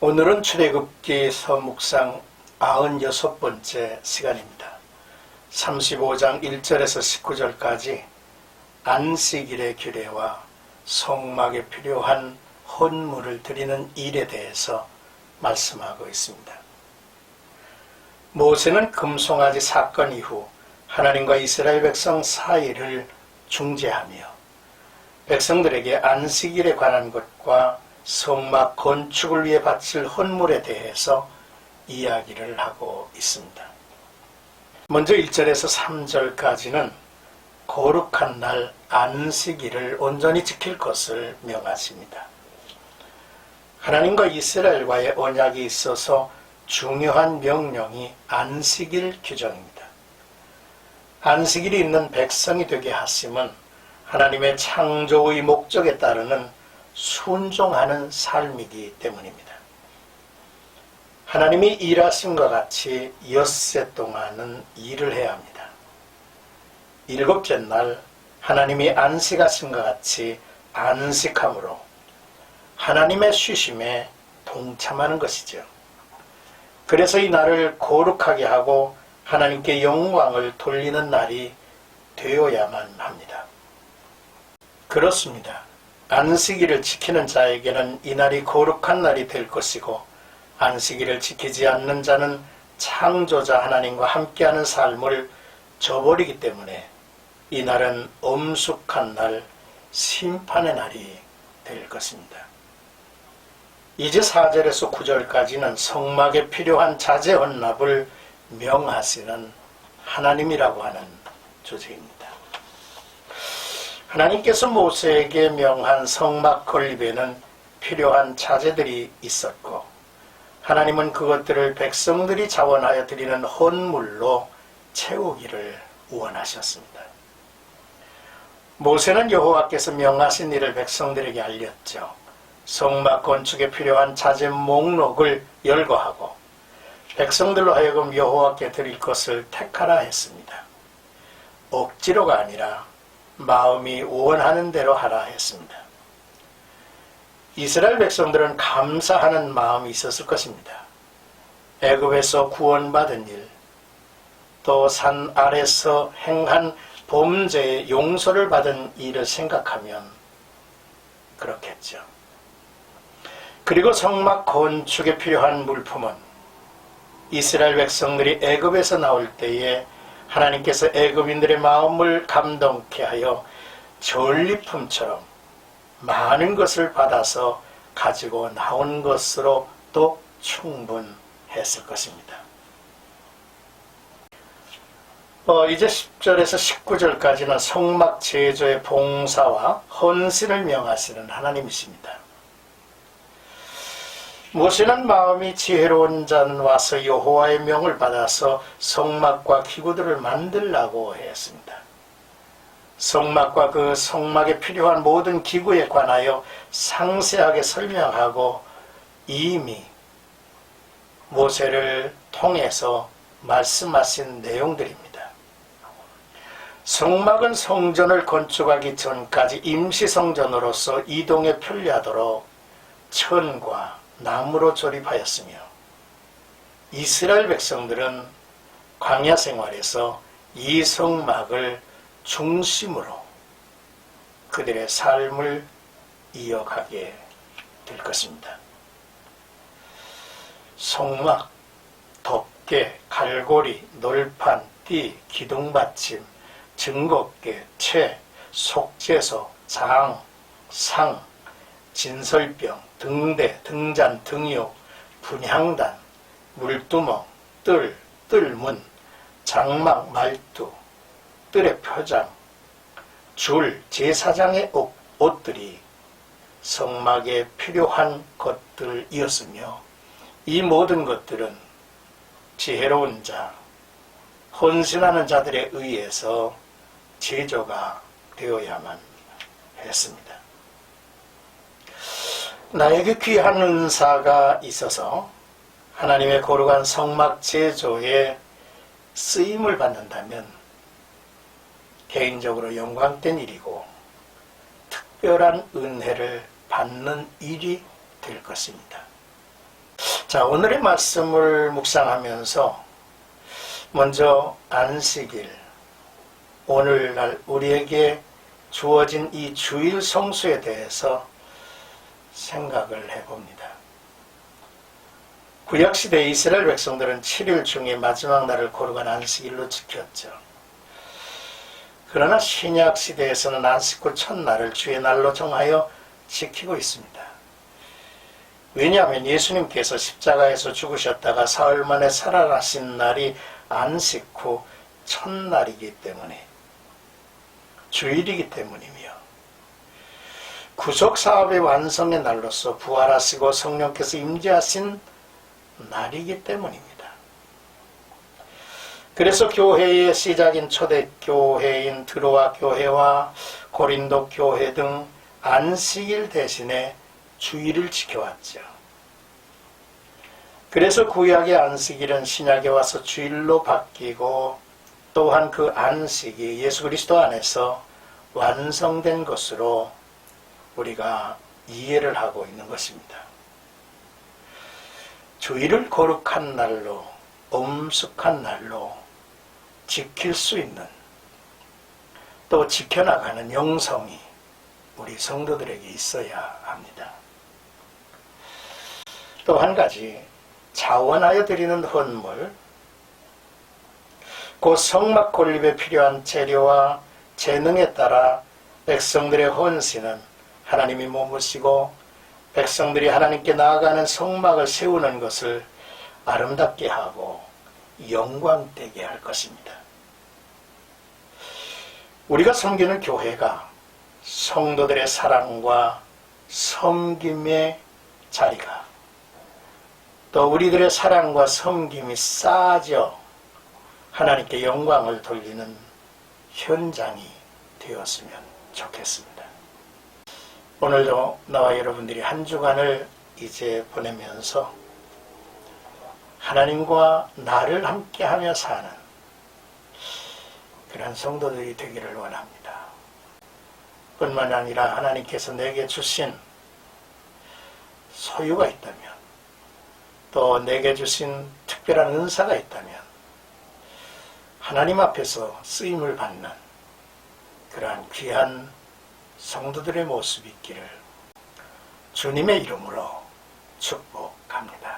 오늘은 출애굽기 서묵상 96번째 시간입니다. 35장 1절에서 19절까지 안식일의 규례와 성막에 필요한 헌물을 드리는 일에 대해서 말씀하고 있습니다. 모세는 금송아지 사건 이후 하나님과 이스라엘 백성 사이를 중재하며 백성들에게 안식일에 관한 것과 성막 건축을 위해 바칠 헌물에 대해서 이야기를 하고 있습니다. 먼저 1절에서 3절까지는 거룩한 날 안식일을 온전히 지킬 것을 명하십니다. 하나님과 이스라엘과의 언약이 있어서 중요한 명령이 안식일 규정입니다. 안식일이 있는 백성이 되게 하심은 하나님의 창조의 목적에 따르는 순종하는 삶이기 때문입니다. 하나님이 일하심과 같이 엿새 동안은 일을 해야 합니다. 일곱째 날 하나님이 안식하심과 같이 안식함으로 하나님의 쉬심에 동참하는 것이죠. 그래서 이 날을 거룩하게 하고 하나님께 영광을 돌리는 날이 되어야만 합니다. 그렇습니다. 안식일을 지키는 자에게는 이 날이 거룩한 날이 될 것이고, 안식일을 지키지 않는 자는 창조자 하나님과 함께하는 삶을 저버리기 때문에 이 날은 엄숙한 날, 심판의 날이 될 것입니다. 이제 4절에서 9절까지는 성막에 필요한 자재 헌납을 명하시는 하나님이라고 하는 주제입니다. 하나님께서 모세에게 명한 성막 건립에는 필요한 자재들이 있었고, 하나님은 그것들을 백성들이 자원하여 드리는 헌물로 채우기를 원하셨습니다. 모세는 여호와께서 명하신 일을 백성들에게 알렸죠. 성막 건축에 필요한 자재 목록을 열거하고 백성들로 하여금 여호와께 드릴 것을 택하라 했습니다. 억지로가 아니라 마음이 원하는 대로 하라 했습니다. 이스라엘 백성들은 감사하는 마음이 있었을 것입니다. 애굽에서 구원받은 일, 또 산 아래서 행한 범죄의 용서를 받은 일을 생각하면 그렇겠죠. 그리고 성막 건축에 필요한 물품은 이스라엘 백성들이 애굽에서 나올 때에 하나님께서 애굽인들의 마음을 감동케 하여 전리품처럼 많은 것을 받아서 가지고 나온 것으로 또 충분했을 것입니다. 이제 10절에서 19절까지는 성막 제조의 봉사와 헌신을 명하시는 하나님이십니다. 모세는 마음이 지혜로운 자는 와서 여호와의 명을 받아서 성막과 기구들을 만들라고 했습니다. 성막과 그 성막에 필요한 모든 기구에 관하여 상세하게 설명하고 이미 모세를 통해서 말씀하신 내용들입니다. 성막은 성전을 건축하기 전까지 임시성전으로서 이동에 편리하도록 천과 나무로 조립하였으며, 이스라엘 백성들은 광야 생활에서 이 성막을 중심으로 그들의 삶을 이어가게 될 것입니다. 성막, 덮개, 갈고리, 놀판, 띠, 기둥받침, 증거계, 채, 속죄소, 장, 상, 진설병, 등대, 등잔, 등유, 분향단, 물두멍, 뜰, 뜰문, 장막, 말두, 뜰의 표장, 줄, 제사장의 옷들이 성막에 필요한 것들이었으며, 이 모든 것들은 지혜로운 자, 헌신하는 자들에 의해서 제조가 되어야만 했습니다. 나에게 귀한 은사가 있어서 하나님의 거룩한 성막 제조에 쓰임을 받는다면 개인적으로 영광된 일이고 특별한 은혜를 받는 일이 될 것입니다. 자, 오늘의 말씀을 묵상하면서 먼저 안식일, 오늘날 우리에게 주어진 이 주일 성수에 대해서 생각을 해봅니다. 구약시대 이스라엘 백성들은 7일 중에 마지막 날을 거룩한 안식일로 지켰죠. 그러나 신약시대에서는 안식 후 첫날을 주의 날로 정하여 지키고 있습니다. 왜냐하면 예수님께서 십자가에서 죽으셨다가 사흘 만에 살아나신 날이 안식 후 첫날이기 때문에, 주일이기 때문이며, 구속사업의 완성의 날로서 부활하시고 성령께서 임재하신 날이기 때문입니다. 그래서 교회의 시작인 초대교회인 드로아 교회와 고린도 교회 등 안식일 대신에 주일을 지켜왔죠. 그래서 구약의 안식일은 신약에 와서 주일로 바뀌고, 또한 그 안식이 예수 그리스도 안에서 완성된 것으로 우리가 이해를 하고 있는 것입니다. 주일을 거룩한 날로, 엄숙한 날로 지킬 수 있는, 또 지켜나가는 영성이 우리 성도들에게 있어야 합니다. 또 한 가지, 자원하여 드리는 헌물, 곧 성막 건립에 필요한 재료와 재능에 따라 백성들의 헌신은 하나님이 머무시고 백성들이 하나님께 나아가는 성막을 세우는 것을 아름답게 하고 영광되게 할 것입니다. 우리가 섬기는 교회가 성도들의 사랑과 섬김의 자리가, 또 우리들의 사랑과 섬김이 쌓아져 하나님께 영광을 돌리는 현장이 되었으면 좋겠습니다. 오늘도 나와 여러분들이 한 주간을 이제 보내면서 하나님과 나를 함께하며 사는 그런 성도들이 되기를 원합니다. 뿐만 아니라 하나님께서 내게 주신 소유가 있다면, 또 내게 주신 특별한 은사가 있다면 하나님 앞에서 쓰임을 받는 그러한 귀한 성도들의 모습이 있기를 주님의 이름으로 축복합니다.